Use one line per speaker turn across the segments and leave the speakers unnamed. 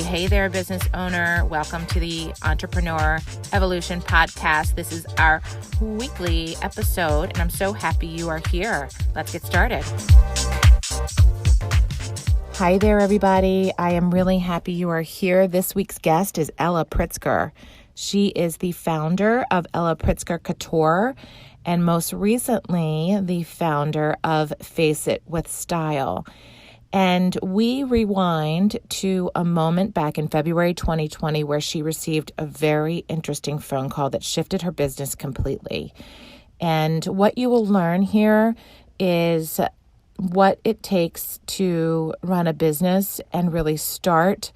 Hey there, business owner. Welcome to the Entrepreneur Evolution Podcast. This is our weekly episode, and I'm so happy you are here. Let's get started. Hi there, everybody. I am really happy you are here. This week's guest is Ella Pritsker. She is the founder of Ella Pritsker Couture, and most recently, the founder of Face It with Style. And we rewind to a moment back in February 2020 where she received a very interesting phone call that shifted her business completely. And what you will learn here is what it takes to run a business and really start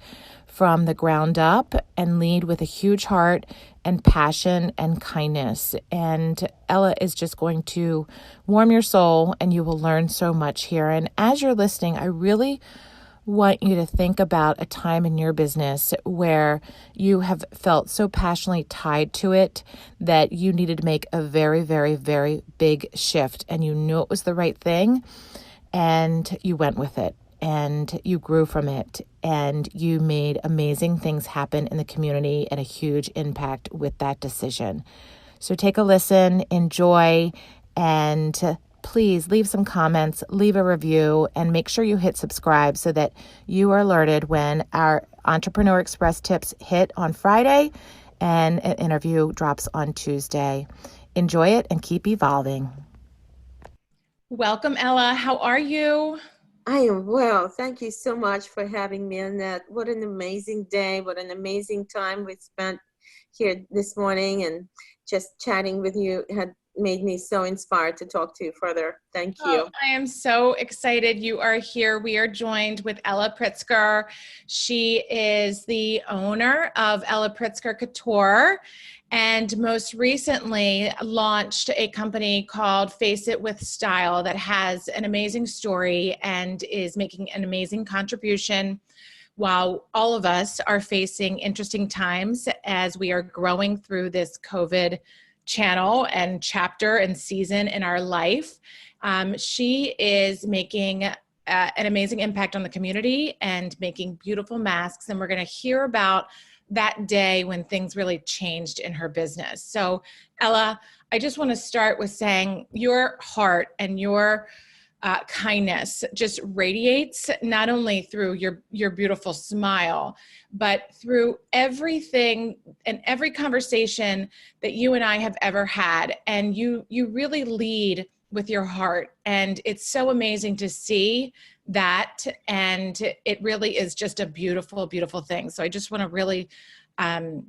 from the ground up and lead with a huge heart and passion and kindness. And Ella is just going to warm your soul, and you will learn so much here. And as you're listening, I really want you to think about a time in your business where you have felt so passionately tied to it that you needed to make a very, very, very big shift, and you knew it was the right thing, and you went with it. And you grew from it, and you made amazing things happen in the community and a huge impact with that decision. So take a listen, enjoy, and please leave some comments, leave a review, and make sure you hit subscribe so that you are alerted when our Entrepreneur Express tips hit on Friday and an interview drops on Tuesday. Enjoy it and keep evolving. Welcome, Ella. How are you?
I am well. Thank you so much for having me, Annette. What an amazing day. What an amazing time we spent here this morning, and just chatting with you had made me so inspired to talk to you further. Thank you.
Oh, I am so excited you are here. We are joined with Ella Pritsker. She is the owner of Ella Pritsker Couture, and most recently launched a company called Face It with Style that has an amazing story and is making an amazing contribution while all of us are facing interesting times as we are growing through this COVID channel and chapter and season in our life. She is making an amazing impact on the community and making beautiful masks, and we're going to hear about that day when things really changed in her business. So Ella, I just want to start with saying your heart and your kindness just radiates not only through your beautiful smile, but through everything and every conversation that you and I have ever had. And you really lead with your heart. And it's so amazing to see that. And it really is just a beautiful, beautiful thing. So I just want to really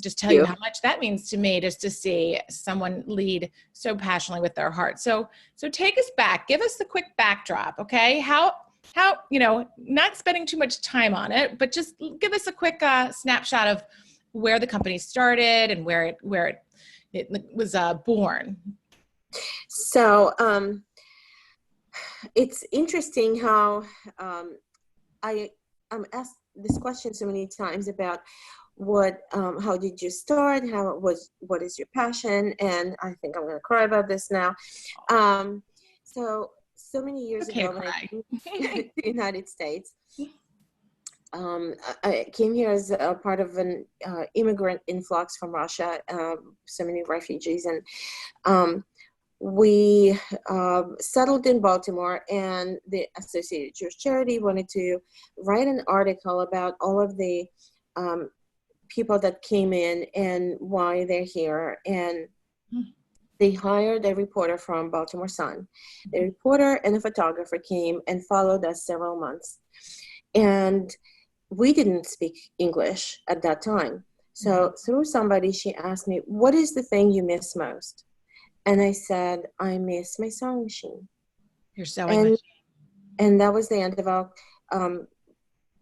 just tell you how much that means to me, just to see someone lead so passionately with their heart. So take us back, give us the quick backdrop. Okay. How, not spending too much time on it, but just give us a quick snapshot of where the company started and where it was born.
So it's interesting how I'm asked this question so many times about how did you start? What is your passion? And I think I'm going to cry about this now. So many years ago when I came to the United States, I came here as a part of an immigrant influx from Russia, so many refugees, and we settled in Baltimore, and the Associated Jewish Charity wanted to write an article about all of the people that came in and why they're here. And they hired a reporter from Baltimore Sun. The reporter and a photographer came and followed us several months. And we didn't speak English at that time. So through somebody, she asked me, what is the thing you miss most? And I said, I miss my sewing machine.
Your sewing machine.
And that was the end of our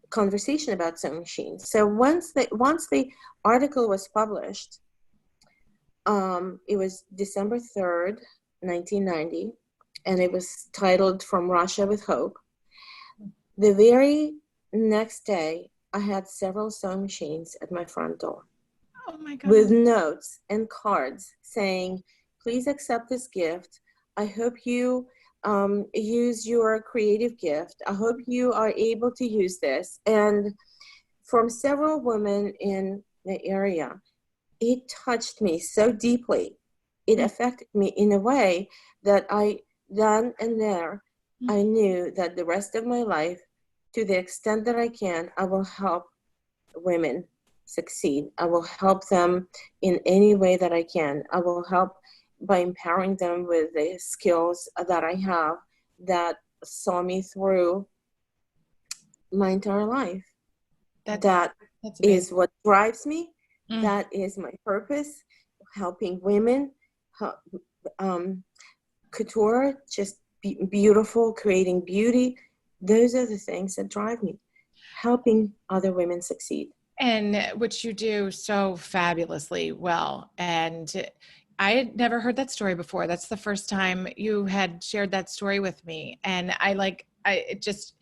conversation about sewing machines. So once the article was published, it was December 3rd, 1990, and it was titled From Russia with Hope. The very next day, I had several sewing machines at my front door.
Oh my God.
With notes and cards saying, please accept this gift. I hope you use your creative gift. I hope you are able to use this. And from several women in the area. It touched me so deeply. It affected me in a way that then and there, I knew that the rest of my life, to the extent that I can, I will help women succeed. I will help them in any way that I can. I will help by empowering them with the skills that I have that saw me through my entire life. That
That's
is
amazing.
what drives me. That is my purpose, helping women, couture, just beautiful, creating beauty. Those are the things that drive me, helping other women succeed.
And which you do so fabulously well. And I had never heard that story before. That's the first time you had shared that story with me. And it just,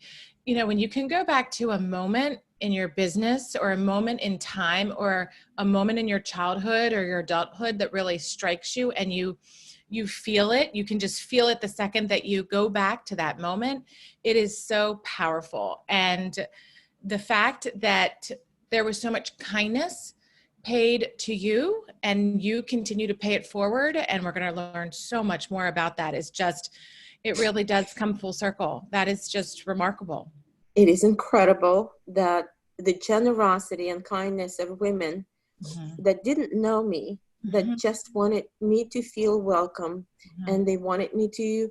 when you can go back to a moment in your business or a moment in time or a moment in your childhood or your adulthood that really strikes you and you feel it, you can just feel it the second that you go back to that moment. It is so powerful. And the fact that there was so much kindness paid to you and you continue to pay it forward, and we're going to learn so much more about that, is just, it really does come full circle. That is just remarkable.
It is incredible that the generosity and kindness of women that didn't know me, that just wanted me to feel welcome, and they wanted me to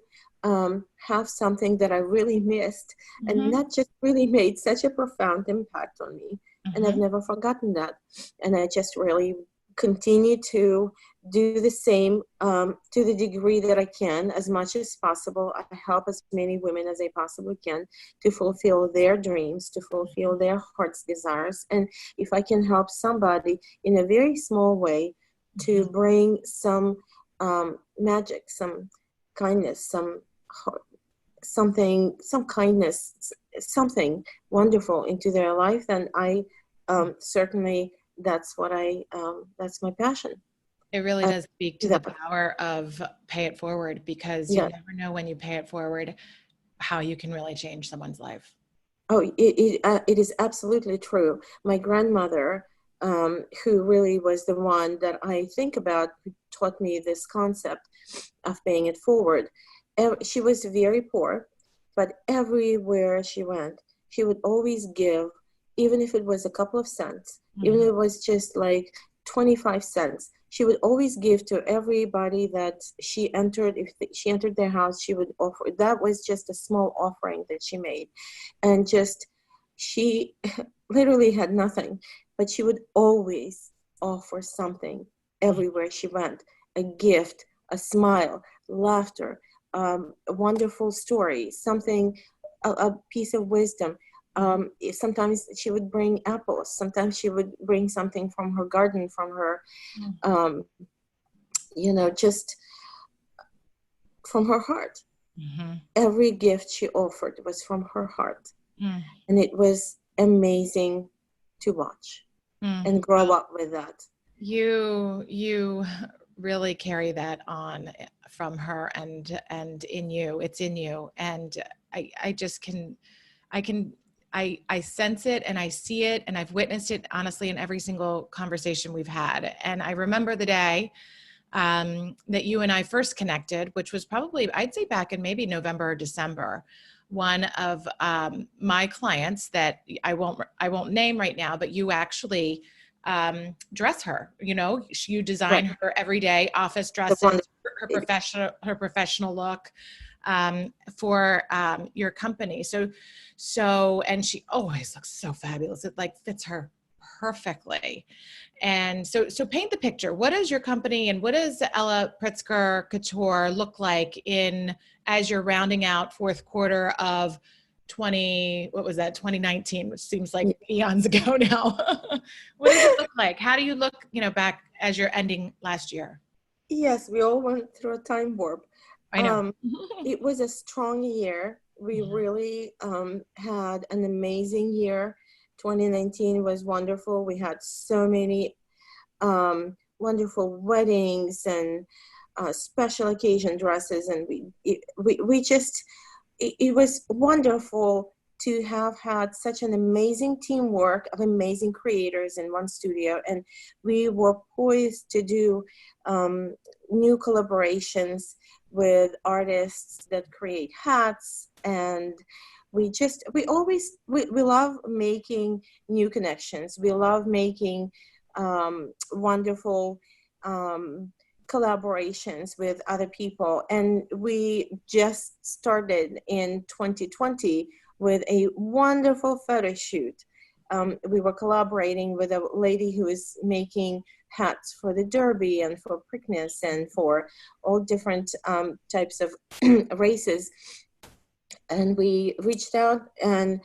have something that I really missed, and that just really made such a profound impact on me. And I've never forgotten that. And I just really continue to do the same to the degree that I can, as much as possible. I help as many women as I possibly can to fulfill their dreams, to fulfill their heart's desires. And if I can help somebody in a very small way to bring some magic, some kindness, some kindness, something wonderful into their life, then I certainly, that's my passion.
It really does speak to the power of pay it forward, because you never know when you pay it forward how you can really change someone's life.
Oh, it is absolutely true. My grandmother, who really was the one that I think about, who taught me this concept of paying it forward. She was very poor, but everywhere she went, she would always give, even if it was a couple of cents, even if it was just like 25 cents. She would always give to everybody that she entered. If she entered their house, she would offer. That was just a small offering that she made. And she literally had nothing, but she would always offer something everywhere she went. A gift, a smile, laughter, a wonderful story, something, a piece of wisdom. Sometimes she would bring apples. Sometimes she would bring something from her garden, from her, just from her heart. Every gift she offered was from her heart. And it was amazing to watch and grow up with that.
You really carry that on from her, and in you, it's in you. And I sense it, and I see it, and I've witnessed it, honestly, in every single conversation we've had. And I remember the day that you and I first connected, which was probably, I'd say, back in maybe November or December. One of my clients that I won't name right now, but you actually dress her. You design her everyday office dresses, her professional look for your company. And she always looks so fabulous. It fits her perfectly. And so paint the picture. What is your company, and what does Ella Pritsker Couture look like as you're rounding out fourth quarter of 2019, which seems like eons ago now. What does it look like? How do you look, back as you're ending last year?
Yes, we all went through a time warp.
I know.
It was a strong year. We really had an amazing year. 2019 was wonderful. We had so many wonderful weddings and special occasion dresses, and it was wonderful to have had such an amazing teamwork of amazing creators in one studio. And we were poised to do new collaborations with artists that create hats. And we love making new connections. We love making wonderful collaborations with other people. And we just started in 2020 with a wonderful photo shoot. We were collaborating with a lady who is making hats for the Derby and for Preakness and for all different types of races. And we reached out and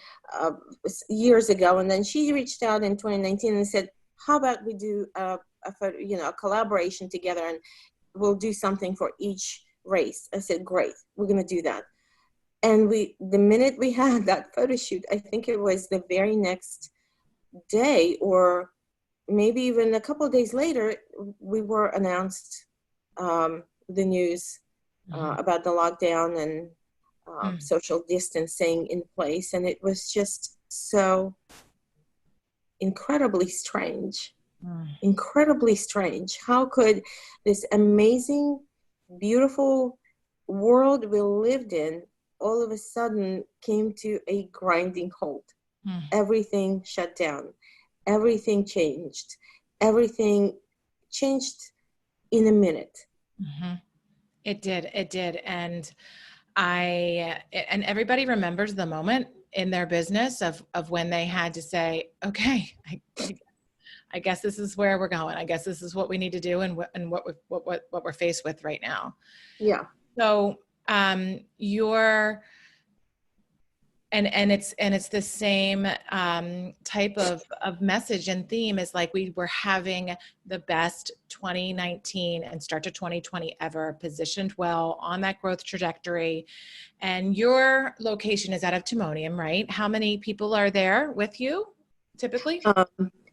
years ago, and then she reached out in 2019 and said, how about we do a collaboration together, and we'll do something for each race. I said, great, we're going to do that. And the minute we had that photo shoot, I think it was the very next day, or maybe even a couple of days later, we were announced the news about the lockdown and social distancing in place. And it was just so incredibly strange. Incredibly strange. How could this amazing, beautiful world we lived in all of a sudden came to a grinding halt? Everything shut down. Everything changed. Everything changed in a minute.
It did. And and everybody remembers the moment in their business of when they had to say, okay, I guess this is where we're going. I guess this is what we need to do and what we're faced with right now.
Yeah.
So it's the same type of message and theme as like we were having the best 2019 and start to 2020 ever, positioned well on that growth trajectory. And your location is out of Timonium, right? How many people are there with you typically?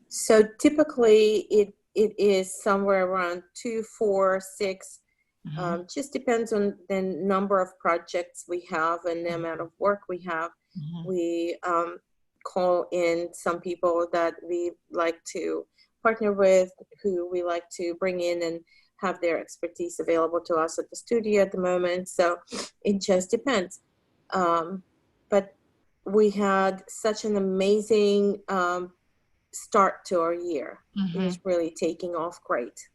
So typically it is somewhere around 2, 4, 6. Just depends on the number of projects we have and the amount of work we have. We call in some people that we like to partner with, who we like to bring in and have their expertise available to us at the studio at the moment. So it just depends. But we had such an amazing start to our year. It was really taking off great.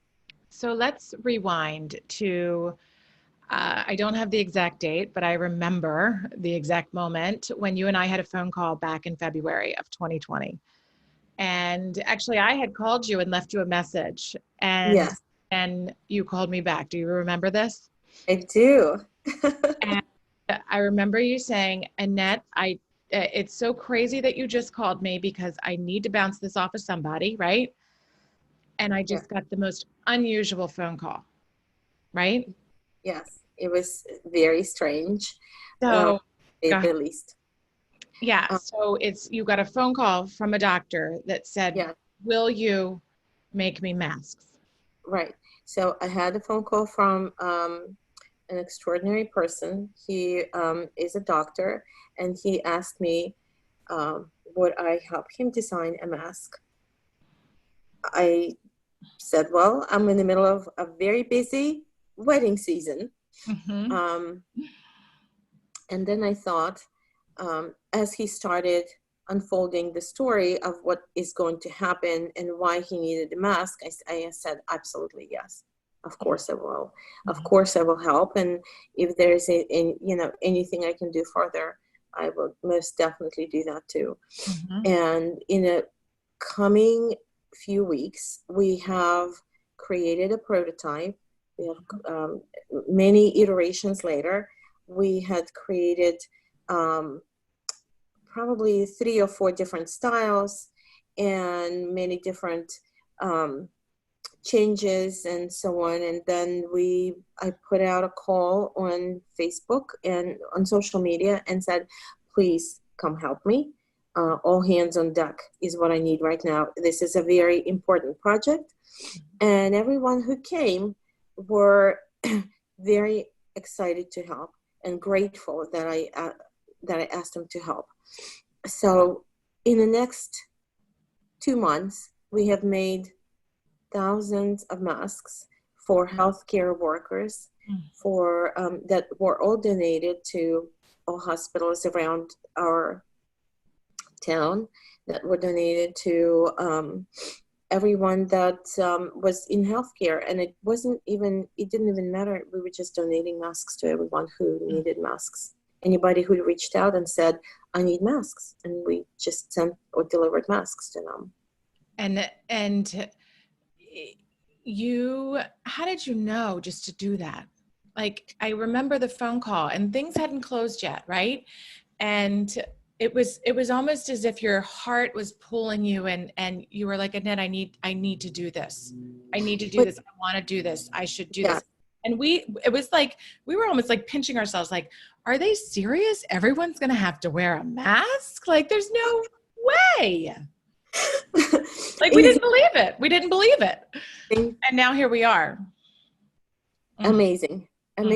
So let's rewind to, I don't have the exact date, but I remember the exact moment when you and I had a phone call back in February of 2020. And actually I had called you and left you a message, and
Yes,
and you called me back. Do you remember this?
I do.
And I remember you saying, Annette, it's so crazy that you just called me because I need to bounce this off of somebody, right? And I just got the most unusual phone call, right?
Yes, it was very strange,
So,
at the least.
yeah. So you got a phone call from a doctor that said, will you make me masks?
Right. So I had a phone call from an extraordinary person. He is a doctor, and he asked me, would I help him design a mask? I said, well, I'm in the middle of a very busy wedding season. And then I thought, as he started unfolding the story of what is going to happen and why he needed a mask, I said, absolutely, yes. Of course I will. Of course I will help. And if there's anything I can do further, I will most definitely do that too. And in a coming few weeks, we have created a prototype. We have many iterations later. We had created probably 3 or 4 different styles and many different changes and so on. And then I put out a call on Facebook and on social media and said, please come help me. All hands on deck is what I need right now. This is a very important project. And everyone who came were very excited to help and grateful that I asked them to help. So in the next 2 months, we have made thousands of masks for healthcare workers for that were all donated to all hospitals around our town, that were donated to everyone that was in healthcare. And it didn't even matter. We were just donating masks to everyone who needed masks. Anybody who reached out and said, I need masks. And we just sent or delivered masks to them.
And how did you know just to do that? Like, I remember the phone call and things hadn't closed yet, right? And it was almost as if your heart was pulling you, and you were like, Annette, I need to do this. I need to do this. I want to do this. I should do this. And it was like, we were almost like pinching ourselves, like, are they serious? Everyone's going to have to wear a mask? Like, there's no way. Like, we didn't believe it. We didn't believe it. And now here we are.
Amazing. And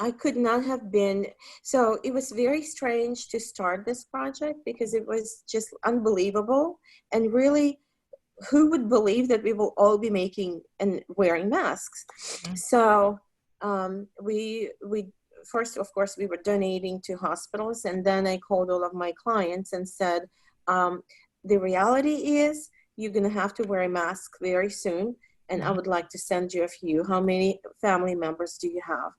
I could not have been, so it was very strange to start this project because it was just unbelievable. And really, who would believe that we will all be making and wearing masks? So we first, of course, we were donating to hospitals, and then I called all of my clients and said, the reality is you're going to have to wear a mask very soon, and I would like to send you a few. How many family members do you have?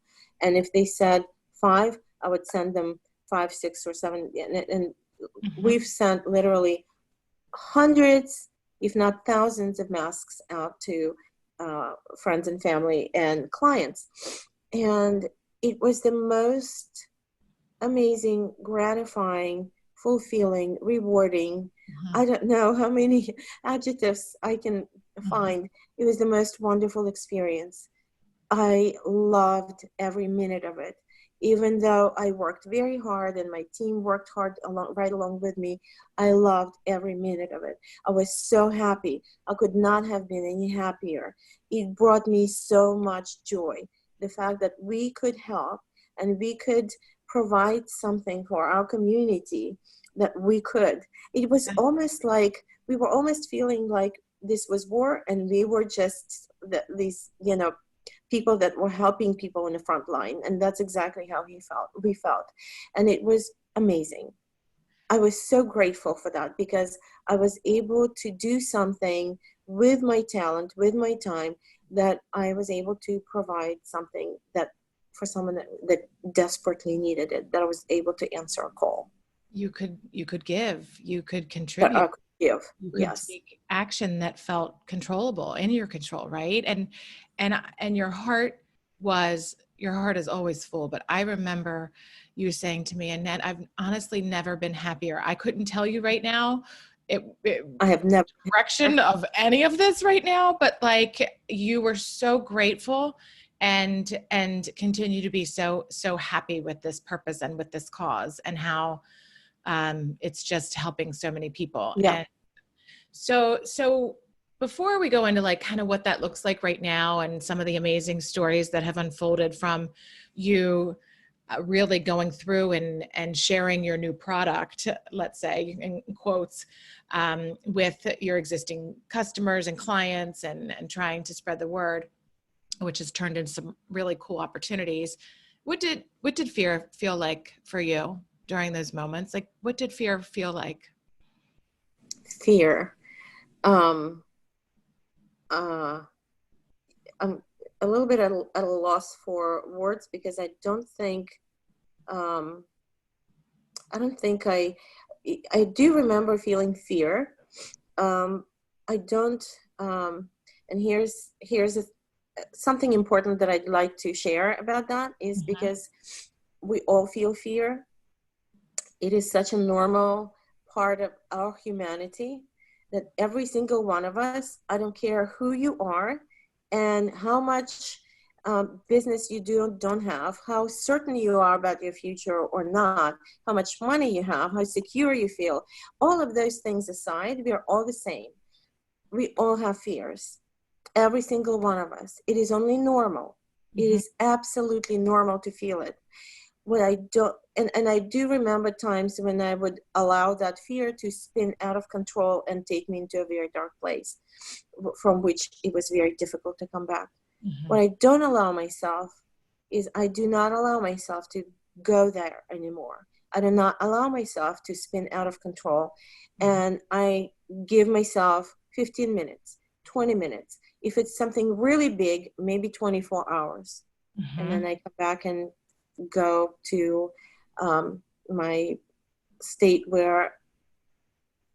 And if they said 5, I would send them 5, 6, or 7. And we've sent literally hundreds, if not thousands, of masks out to friends and family and clients. And it was the most amazing, gratifying, fulfilling, rewarding. I don't know how many adjectives I can find. It was the most wonderful experience. I loved every minute of it. Even though I worked very hard and my team worked hard right along with me, I loved every minute of it. I was so happy. I could not have been any happier. It brought me so much joy. The fact that we could help and we could provide something for our community, that we could. It was almost like, we were almost feeling like this was war and we were just these, people that were helping people in the front line. And that's exactly how we felt. And it was amazing. I was so grateful for that because I was able to do something with my talent, with my time, that I was able to provide something that for someone that desperately needed it, that I was able to answer a call.
You could give, you could contribute.
You
could take action that felt controllable, in your control, right? And your heart is always full. But I remember you saying to me, Annette, I've honestly never been happier. I couldn't tell you right now
I have never
direction of any of this right now, but like, you were so grateful and continue to be so happy with this purpose and with this cause, and how it's just helping so many people. And so before we go into like kind of what that looks like right now and some of the amazing stories that have unfolded from you really going through and sharing your new product, let's say in quotes, with your existing customers and clients, and trying to spread the word, which has turned into some really cool opportunities. What did fear feel like for you during those moments? Like, what did fear feel like?
Fear. I'm a little bit at a loss for words because I don't think I do remember feeling fear. I don't, and here's something important that I'd like to share about that is because we all feel fear. It is such a normal part of our humanity that every single one of us, I don't care who you are and how much business you don't have, how certain you are about your future or not, how much money you have, how secure you feel, all of those things aside, we are all the same. We all have fears, every single one of us. It is only normal. It is absolutely normal to feel it. what I don't, and I do remember times when I would allow that fear to spin out of control and take me into a very dark place from which it was very difficult to come back.
Mm-hmm.
What I don't allow myself is I do not allow myself to go there anymore. I do not allow myself to spin out of control. And I give myself 15 minutes, 20 minutes. If it's something really big, maybe 24 hours.
Mm-hmm.
And then I come back and go to my state where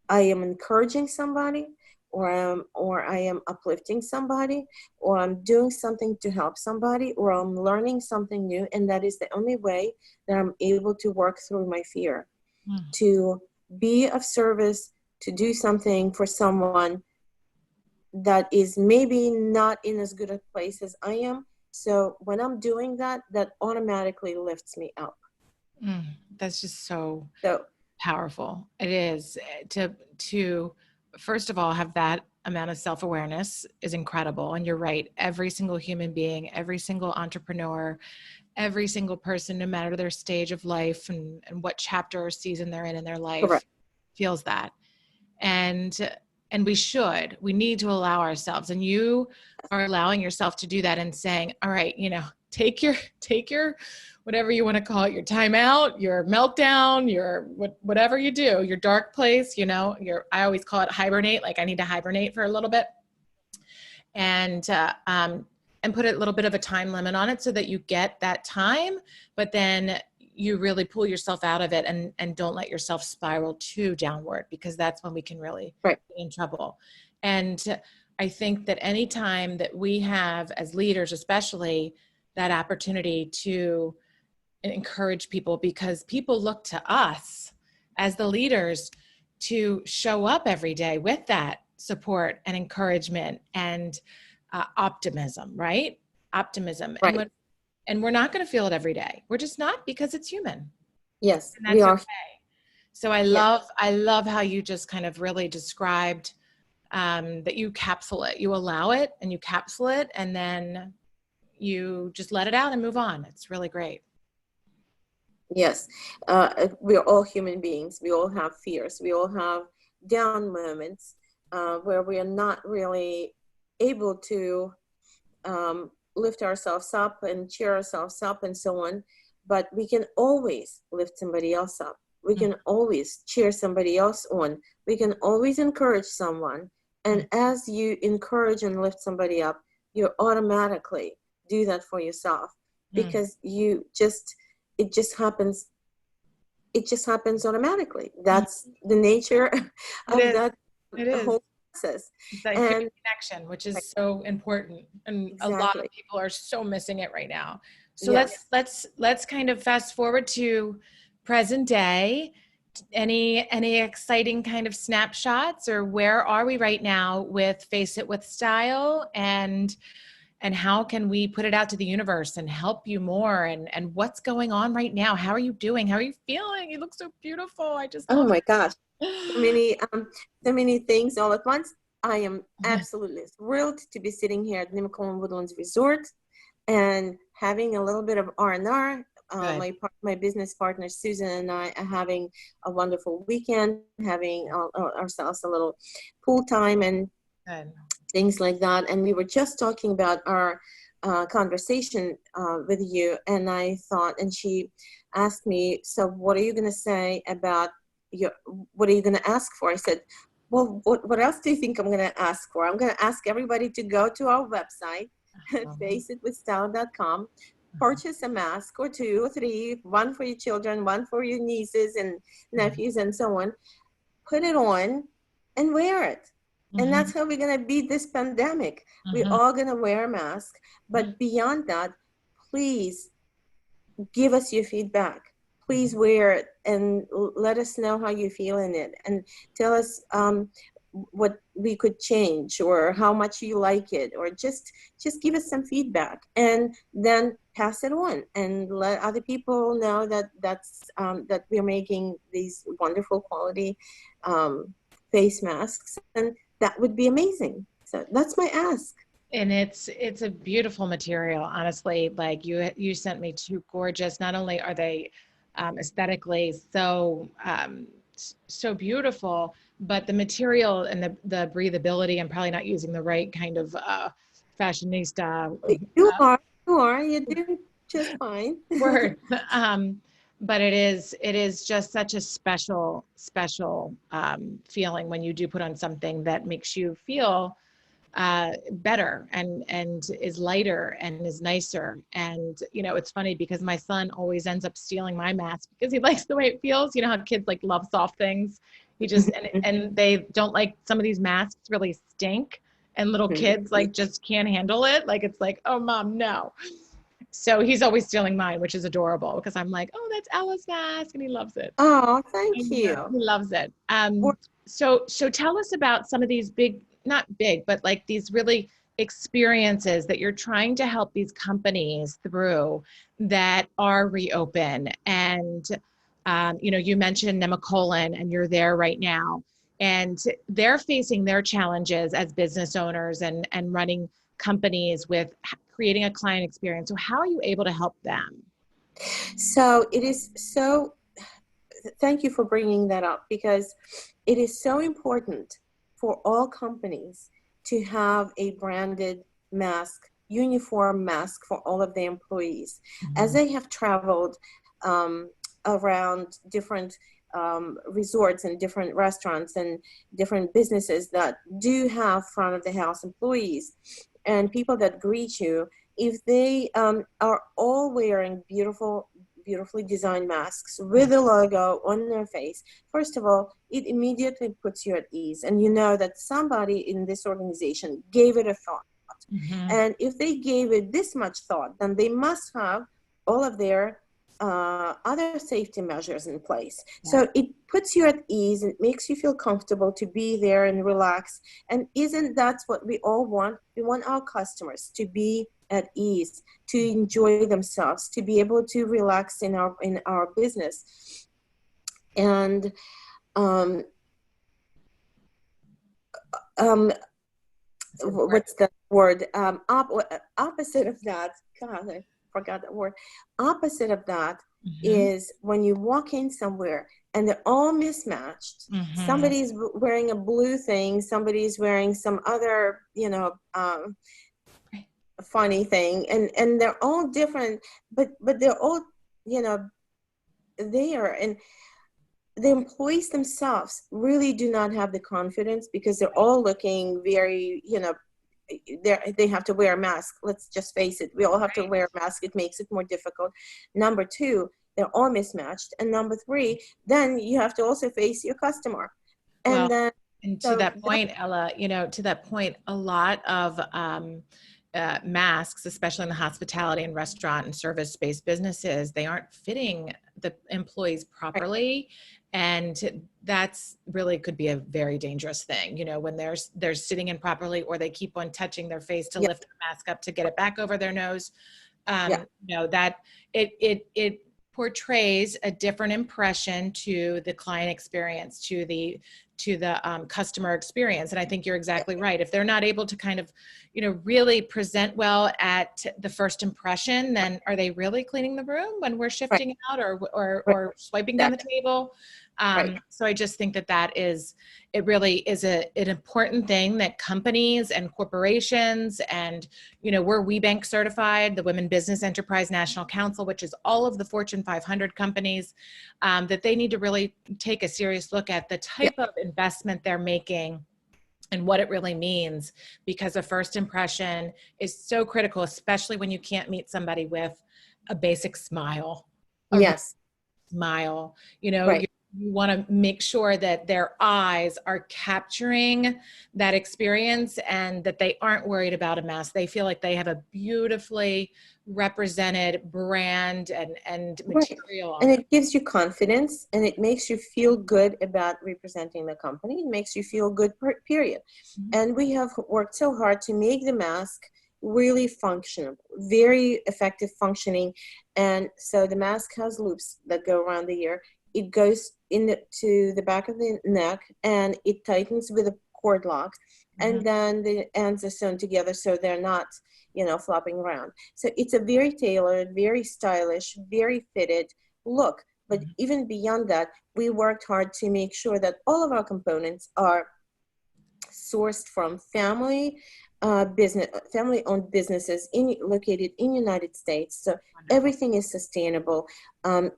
I am encouraging somebody, or I am uplifting somebody, or I'm doing something to help somebody, or I'm learning something new. And that is the only way that I'm able to work through my fear, to be of service, to do something for someone that is maybe not in as good a place as I am. So when I'm doing that, that automatically lifts me up.
That's just so
So
powerful. It is to first of all have that amount of self-awareness is incredible. And you're right. Every single human being, every single entrepreneur, every single person, no matter their stage of life and what chapter or season they're in their life,
correct.
feels that. And we need to allow ourselves, and you are allowing yourself to do that and saying, all right, take your whatever you want to call it, your timeout, your meltdown, your whatever you do, your dark place, I always call it hibernate. Like I need to hibernate for a little bit, and put a little bit of a time limit on it so that you get that time, but then you really pull yourself out of it and don't let yourself spiral too downward, because that's when we can really
Right.
get in trouble. And I think that any time that we have as leaders, especially, that opportunity to encourage people, because people look to us as the leaders to show up every day with that support and encouragement and optimism, right? Optimism.
Right.
And we're not going to feel it every day. We're just not, because it's human.
Yes,
And
we
that's
are.
okay. So I
Yes.
love how you just kind of really described that you capsule it, you allow it and you capsule it, and then you just let it out and move on. It's really great.
Yes. We're all human beings. We all have fears. We all have down moments where we are not really able to lift ourselves up and cheer ourselves up and so on. But we can always lift somebody else up. We can always cheer somebody else on. We can always encourage someone. And as you encourage and lift somebody up, you automatically do that for yourself, because it just happens automatically. That's the nature of that whole process.
It's that human connection, which is so important, and
exactly.
a lot of people are so missing it right now. So let's kind of fast forward to present day. Any exciting kind of snapshots, or where are we right now with Face It with Style, and how can we put it out to the universe and help you more, and what's going on right now? How are you doing? How are you feeling? You look so beautiful. I just
love my gosh, so many things all at once. I am absolutely thrilled to be sitting here at Nemacolin Woodlands Resort and having a little bit of R&R. My business partner Susan and I are having a wonderful weekend, having ourselves a little pool time and things like that. And we were just talking about our conversation with you, and I thought, and she asked me, so what are you going to say about what are you going to ask for? I said, well, what else do you think I'm going to ask for? I'm going to ask everybody to go to our website, faceitwithstyle.com, purchase a mask or two or three, one for your children, one for your nieces and nephews and so on. Put it on and wear it. And that's how we're going to beat this pandemic. We're all going to wear a mask. But beyond that, please give us your feedback. Please wear it and let us know how you feel in it, and tell us what we could change, or how much you like it, or just give us some feedback, and then pass it on and let other people know that we're making these wonderful quality face masks, and that would be amazing. So that's my ask.
And it's a beautiful material, honestly. Like you sent me two gorgeous. Not only are they aesthetically so beautiful, but the material and the breathability. I'm probably not using the right kind of fashionista
You are, you're doing just fine.
word. But it is just such a special feeling when you do put on something that makes you feel better and is lighter and is nicer. And it's funny because my son always ends up stealing my mask because he likes the way it feels. You know how kids like love soft things. He just and they don't like some of these masks really stink. And little kids like just can't handle it. Like it's like, oh mom, no. So he's always stealing mine, which is adorable because I'm like, oh, that's Ella's mask, and he loves it.
Oh,
I
thank
know
you.
he loves it.
We're-
So tell us about some of these big, not big, but like these really experiences that you're trying to help these companies through that are reopen. And you mentioned Nemacolin, and you're there right now, and they're facing their challenges as business owners and running companies with creating a client experience. So how are you able to help them?
So it is so, thank you for bringing that up because it is so important for all companies to have a branded mask, uniform mask for all of their employees. As
Mhm.
they have traveled around different resorts and different restaurants and different businesses that do have front of the house employees and people that greet you, if they are all wearing beautifully designed masks with the logo on their face, first of all, it immediately puts you at ease. And you know that somebody in this organization gave it a thought.
Mhm.
And if they gave it this much thought, then they must have all of their other safety measures in place.
Yeah.
So it puts you at ease and makes you feel comfortable to be there and relax. And isn't that what we all want? We want our customers to be at ease, to enjoy themselves, to be able to relax in our business. And um, um,
Is it work?
what's the word? Opposite of that, God, I forgot that word. Opposite of that
Mhm.
is when you walk in somewhere and they're all mismatched.
Mhm.
Somebody's wearing a blue thing, somebody's wearing some other, funny thing, and they're all different, but they're all, you know, there. And the employees themselves really do not have the confidence because they're all looking very, they have to wear a mask. Let's just face it. We all have to
Right.
wear a mask. It makes it more difficult. Number two, they're all mismatched. And number three, then you have to also face your customer.
Well,
And then,
and to
so
that
that,
point, Ella, to that point, a lot of masks, especially in the hospitality and restaurant and service-based businesses, they aren't fitting the employees properly, and that's really could be a very dangerous thing. When they're sitting improperly, or they keep on touching their face to
yeah,
lift the mask up to get it back over their nose.
yeah,
That it portrays a different impression to the client experience, to the customer experience. And I think you're
yeah,
exactly right. If they're not able to kind of really present well at the first impression, then are they really cleaning the room when we're
right,
shifting out, or
right,
or swiping down the
exactly,
table?
right.
So I just think it really is an important thing that companies and corporations, and we're WeBank certified, the Women Business Enterprise National Council, which is all of the Fortune 500 companies, that they need to really take a serious look at the
Yeah,
type of investment they're making and what it really means, because a first impression is so critical, especially when you can't meet somebody with a basic smile, a real
yes,
smile.
right.
You want to make sure that their eyes are capturing that experience, and that they aren't worried about a mask. They feel like they have a beautifully represented brand and
Right.
material
And
on them.
it gives you confidence and it makes you feel good about representing the company. It makes you feel good, period.
Mhm.
And we have worked so hard to make the mask really functional, very effective functioning. And so the mask has loops that go around the ear. It goes to the back of the neck and it tightens with a cord lock, and then the ends are sewn together so they're not, flopping around. So it's a very tailored, very stylish, very fitted look. But even beyond that, we worked hard to make sure that all of our components are sourced from family-owned businesses located in United States. So everything is sustainable,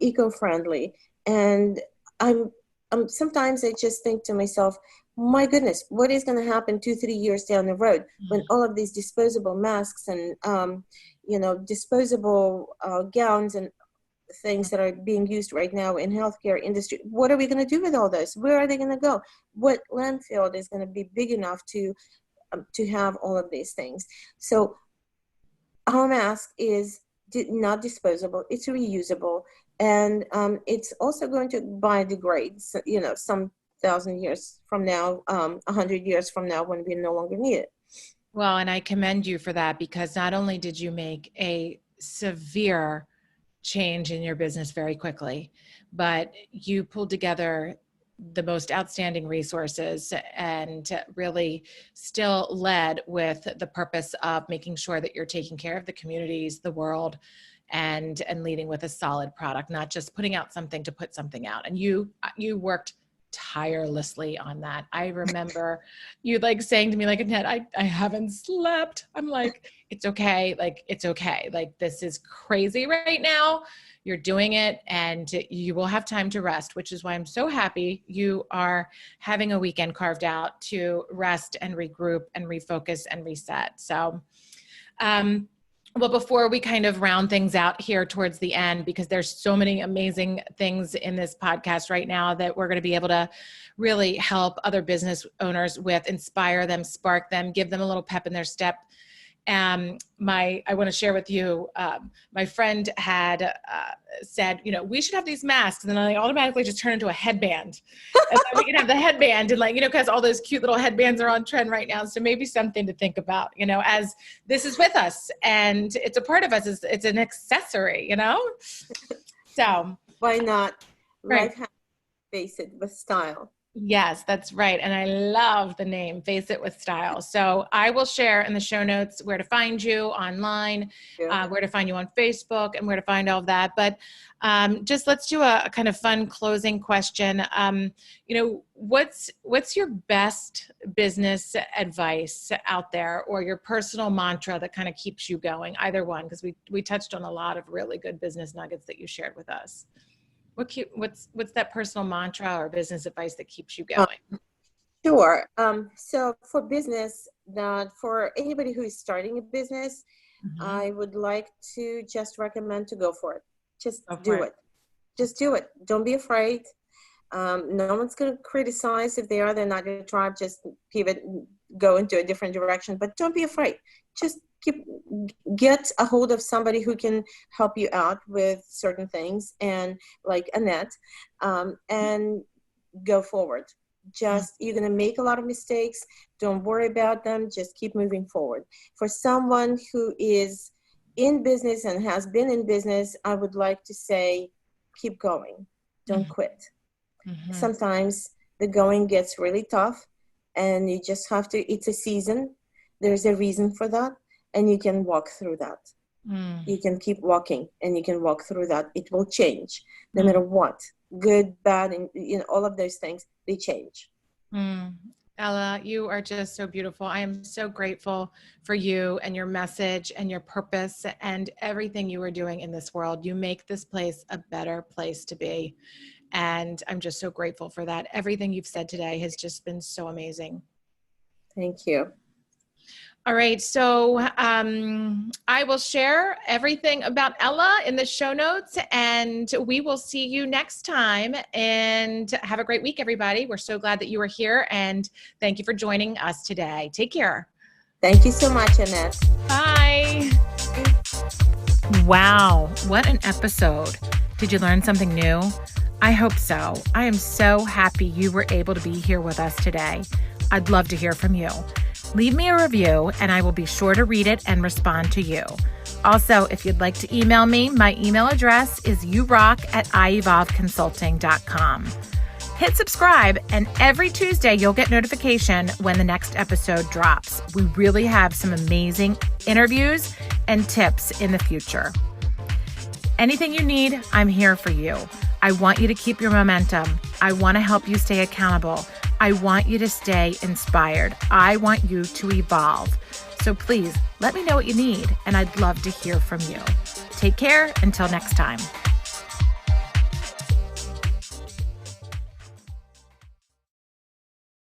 eco-friendly, and I'm sometimes I just think to myself, my goodness, what is going to happen 2-3 years down the road when all of these disposable masks and disposable gowns and things that are being used right now in healthcare industry, what are we going to do with all those? Where are they going to go? What landfill is going to be big enough to have all of these things? So our mask is not disposable, it's reusable, and it's also going to biodegrade, some 1,000 years from now, 100 years from now, when we no longer need it.
Well, and I commend you for that, because not only did you make a severe change in your business very quickly, but you pulled together the most outstanding resources and really still led with the purpose of making sure that you're taking care of the communities, the world, and leading with a solid product, not just putting out something to put something out. And you worked tirelessly on that. I remember you saying to me, Annette, I haven't slept. I'm like, it's okay. It's okay. This is crazy right now. You're doing it and you will have time to rest, which is why I'm so happy you are having a weekend carved out to rest and regroup and refocus and reset. So, well, before we kind of round things out here towards the end, because there's so many amazing things in this podcast right now that we're going to be able to really help other business owners with, inspire them, spark them, give them a little pep in their step. I want to share with you, my friend had said, we should have these masks. And then I automatically just turn into a headband. And then we can have the headband and because all those cute little headbands are on trend right now. So maybe something to think about, as this is with us and it's a part of us. It's an accessory, So.
Why not?
Right.
Face it with style.
Yes, that's right. And I love the name, Face It With Style. So I will share in the show notes where to find you online, where to find you on Facebook, and where to find all of that. But just let's do a kind of fun closing question. What's your best business advice out there, or your personal mantra that kind of keeps you going? Either one, because we touched on a lot of really good business nuggets that you shared with us. What's that personal mantra or business advice that keeps you going?
Sure. So for business, for anybody who is starting a business, I would like to just recommend to go for it. Just do it. Just do it. Don't be afraid. No one's going to criticize. If they are, they're not your tribe. Just pivot, go into a different direction. But don't be afraid. Just get a hold of somebody who can help you out with certain things, and like Annette, and go forward. You're going to make a lot of mistakes. Don't worry about them. Just keep moving forward. For someone who is in business and has been in business, I would like to say, keep going. Don't quit. Sometimes the going gets really tough and you just have to, it's a season. There's a reason for that. And you can walk through that. You can keep walking and you can walk through that. It will change no matter what, good, bad, and all of those things, they change.
Ella, you are just so beautiful. I am so grateful for you and your message and your purpose and everything you are doing in this world. You make this place a better place to be. And I'm just so grateful for that. Everything you've said today has just been so amazing.
Thank you.
All right. So I will share everything about Ella in the show notes, and we will see you next time. And have a great week, everybody. We're so glad that you are here, and thank you for joining us today. Take care.
Thank you so much, Annette.
Bye. Wow. What an episode. Did you learn something new? I hope so. I am so happy you were able to be here with us today. I'd love to hear from you. Leave me a review and I will be sure to read it and respond to you. Also, if you'd like to email me, my email address is yourock@ievolveconsulting.com. Hit subscribe, and every Tuesday you'll get notification when the next episode drops. We really have some amazing interviews and tips in the future. Anything you need, I'm here for you. I want you to keep your momentum. I want to help you stay accountable. I want you to stay inspired. I want you to evolve. So please let me know what you need, and I'd love to hear from you. Take care until next time.